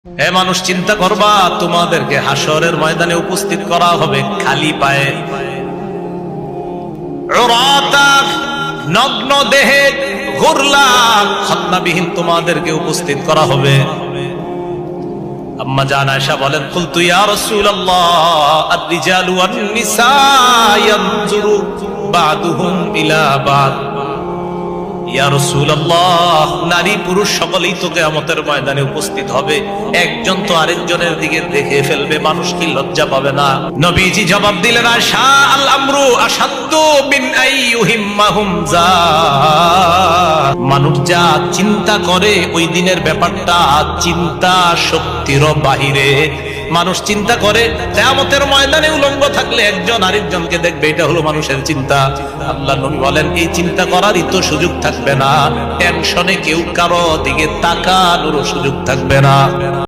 হে মানুষ, চিন্তা করবা তোমাদেরকে হাসরের ময়দানে উপস্থিত করা হবে খালি পায়ে, উরাতান, নগ্ন দেহে, গুরলা, খতনাবিহীন তোমাদেরকে উপস্থিত করা হবে। আম্মা জান আয়েশা বলেন, কুলতু ইয়া রাসূলুল্লাহ আর-রিজালু ওয়ান-নিসা ইয়ানজুরু বা'দুহুম ইলা বা'দ। ইয়া রাসূলুল্লাহ, নারী পুরুষ সকলেই তো কিয়ামতের ময়দানে উপস্থিত হবে, একজন তো আরেকজনের দিকে দেখে ফেলবে, মানুষ কি লজ্জা পাবে না? নবীজি জবাব দিলেন, আশা আল আমরু আশাদ্দু মিন আইয়ুহিম্মাহুম যা। মানুষ যা চিন্তা করে ওই দিনের ব্যাপারটা চিন্তা শক্তির বাহিরে। মানুষ চিন্তা করে কিয়ামতের ময়দানে উলঙ্গ থাকলে একজন আরেকজনকে দেখবে, এটা হলো মানুষের চিন্তা। আল্লাহ নবী বলেন, এই চিন্তা করারই তো সুযোগ থাকবে না, টেনশনে কেউ কারো দিকে তাকানোর সুযোগ থাকবে না।